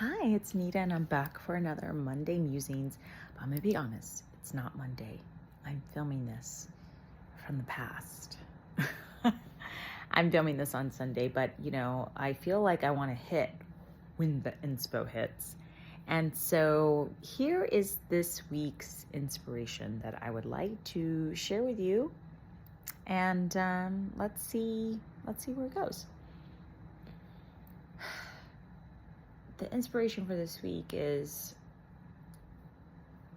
Hi, it's Nita, and I'm back for another Monday Musings. But I'm gonna be honest, it's not Monday. I'm filming this from the past. I'm filming this on Sunday, but I feel like I want to hit when the inspo hits. And so here is this week's inspiration that I would like to share with you. And let's see where it goes. The inspiration for this week is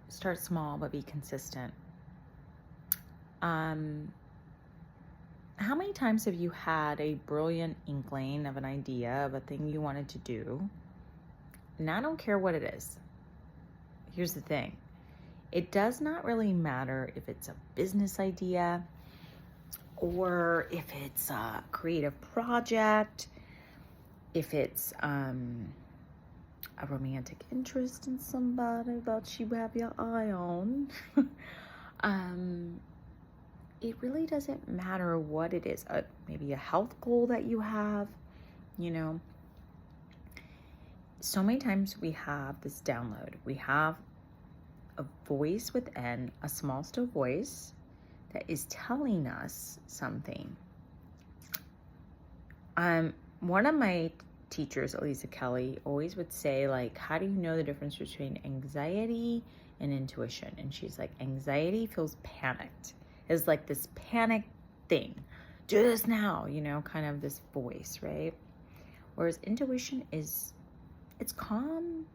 start small but be consistent. How many times have you had a brilliant inkling of an idea of a thing you wanted to do? And I don't care what it is. Here's the thing. It does not really matter if it's a business idea or if it's a creative project, if it's a romantic interest in somebody that you have your eye on. It really doesn't matter what it is. Maybe a health goal that you have, So many times we have this download. We have a voice within, a small still voice that is telling us something. One of my teachers, Elisa Kelly, always would say, like, how do you know the difference between anxiety and intuition? And she's like, anxiety feels panicked. It's like this panic thing. Do this now, kind of this voice, right? Whereas intuition it's calm.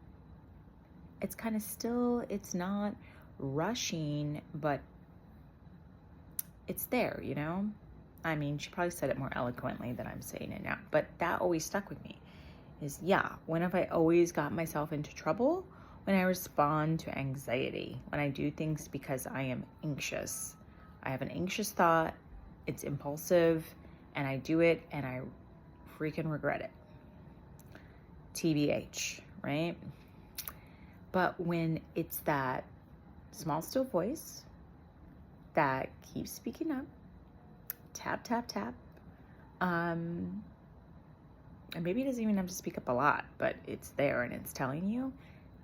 It's kind of still. It's not rushing, but it's there, I mean, she probably said it more eloquently than I'm saying it now, but that always stuck with me. When have I always got myself into trouble? When I respond to anxiety, when I do things because I am anxious. I have an anxious thought, it's impulsive, and I do it and I freaking regret it. TBH, right? But when it's that small still voice that keeps speaking up, tap, tap, tap, and maybe it doesn't even have to speak up a lot, but it's there and it's telling you,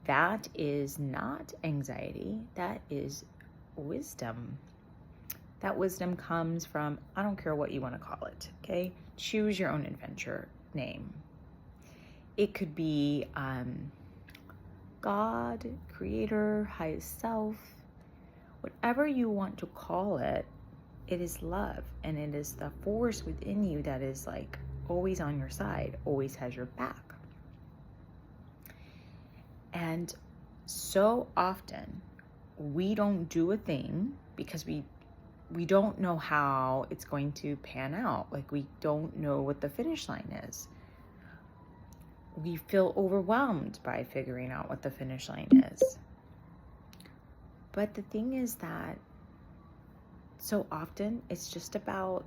that is not anxiety, that is wisdom. That wisdom comes from, I don't care what you want to call it, okay? Choose your own adventure name. It could be God, creator, highest self, whatever you want to call it. It is love, and it is the force within you that is like always on your side, always has your back. And so often we don't do a thing because we don't know how it's going to pan out. Like, we don't know what the finish line is. We feel overwhelmed by figuring out what the finish line is. But the thing is that so often it's just about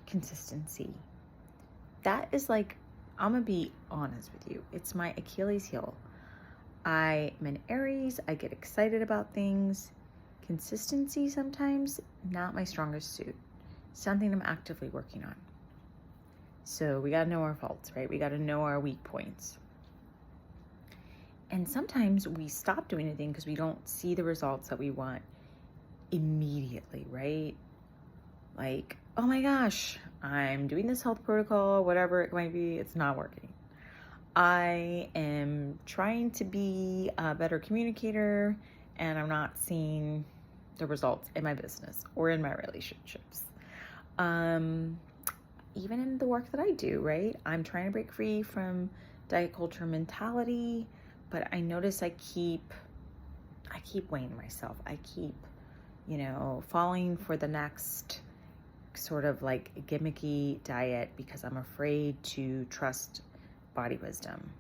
consistency. That is like, I'm gonna be honest with you, it's my Achilles heel. I'm an Aries, I get excited about things. Consistency sometimes not my strongest suit. Something I'm actively working on. So we gotta know our faults, right? We gotta know our weak points. And sometimes we stop doing anything because we don't see the results that we want immediately, right? Like, oh my gosh, I'm doing this health protocol, whatever it might be, it's not working. I am trying to be a better communicator and I'm not seeing the results in my business or in my relationships. Even in the work that I do, right? I'm trying to break free from diet culture mentality, but I notice I keep weighing myself. I keep, falling for the next sort of like gimmicky diet because I'm afraid to trust body wisdom.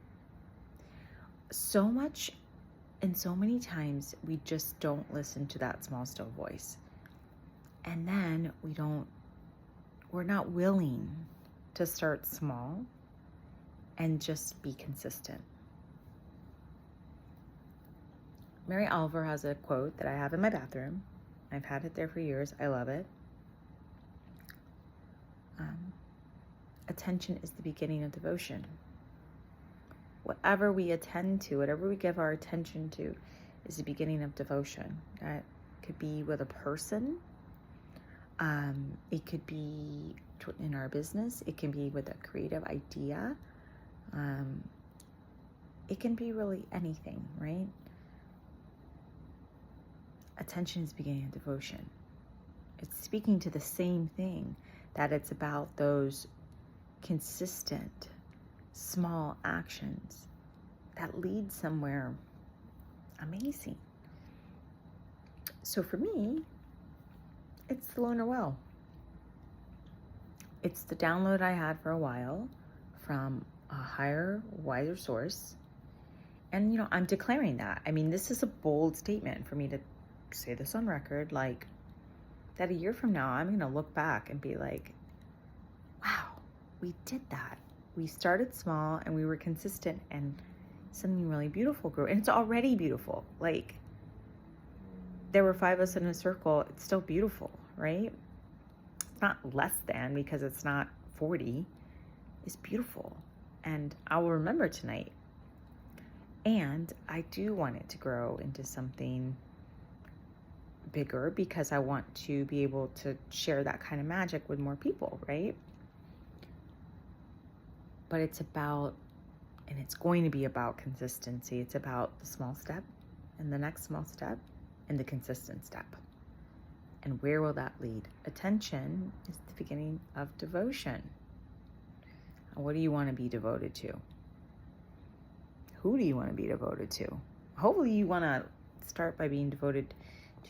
So much and so many times we just don't listen to that small still voice. And then we're not willing to start small and just be consistent. Mary Oliver has a quote that I have in my bathroom. I've had it there for years. I love it. Attention is the beginning of devotion. whatever we attend to, whatever we give our attention to, is the beginning of devotion. That could be with a person. It could be in our business. It can be with a creative idea. It can be really anything, right? Attention is the beginning of devotion. It's speaking to the same thing, that it's about those consistent, small actions that lead somewhere amazing. So for me, it's the lunar well. It's the download I had for a while from a higher, wiser source. And, you know, I'm declaring that. I mean, this is a bold statement for me to say this on record, like, that a year from now, I'm going to look back and be like, wow, we did that. We started small and we were consistent and something really beautiful grew. And it's already beautiful. Like, there were 5 of us in a circle. It's still beautiful, right? It's not less than because it's not 40. It's beautiful. And I will remember tonight. And I do want it to grow into something bigger because I want to be able to share that kind of magic with more people, right? But it's about, and it's going to be about consistency. It's about the small step and the next small step and the consistent step. And where will that lead? Attention is the beginning of devotion. And what do you want to be devoted to? Who do you want to be devoted to? Hopefully you want to start by being devoted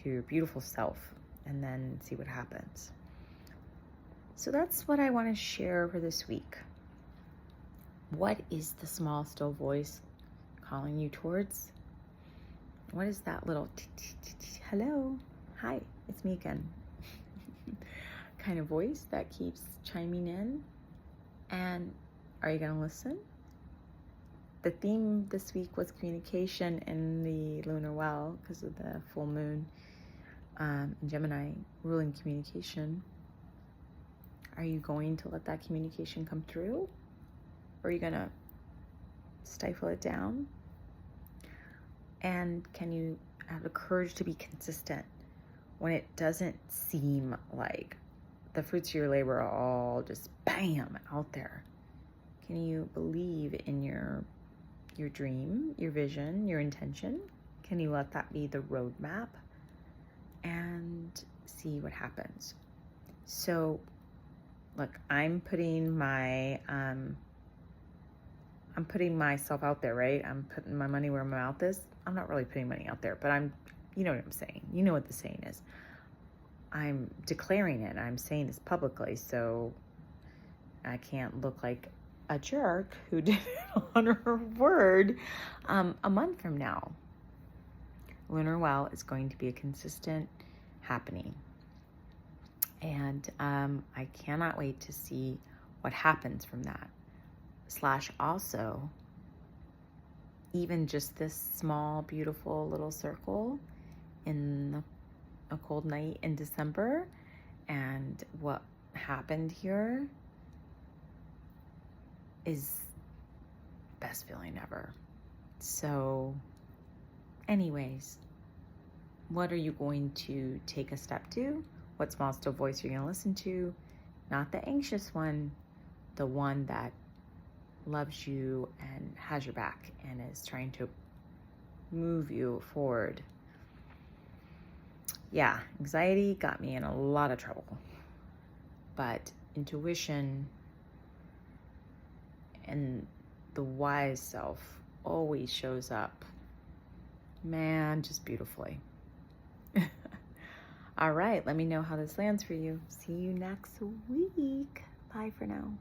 to your beautiful self and then see what happens. So that's what I want to share for this week. What is the small, still voice calling you towards? What is that little hello, hi, it's me again kind of voice that keeps chiming in? And are you going to listen? The theme this week was communication in the lunar well because of the full moon in Gemini ruling communication. Are you going to let that communication come through? Or are you going to stifle it down? And can you have the courage to be consistent when it doesn't seem like the fruits of your labor are all just bam out there? Can you believe in your dream, your vision, your intention? Can you let that be the roadmap and see what happens? So, look, I'm putting myself out there, right? I'm putting my money where my mouth is. I'm not really putting money out there, but you know what I'm saying. You know what the saying is. I'm declaring it. I'm saying this publicly, so I can't look like a jerk who did it on her word. A month from now, Lunar Well is going to be a consistent happening. And I cannot wait to see what happens from that. / also, even just this small, beautiful little circle in a cold night in December, and what happened here is best feeling ever. So anyways, what are you going to take a step to? What small, still voice are you going to listen to? Not the anxious one, the one that loves you and has your back and is trying to move you forward. Yeah, anxiety got me in a lot of trouble. But intuition and the wise self always shows up, man, just beautifully. All right, let me know how this lands for you. See you next week. Bye for now.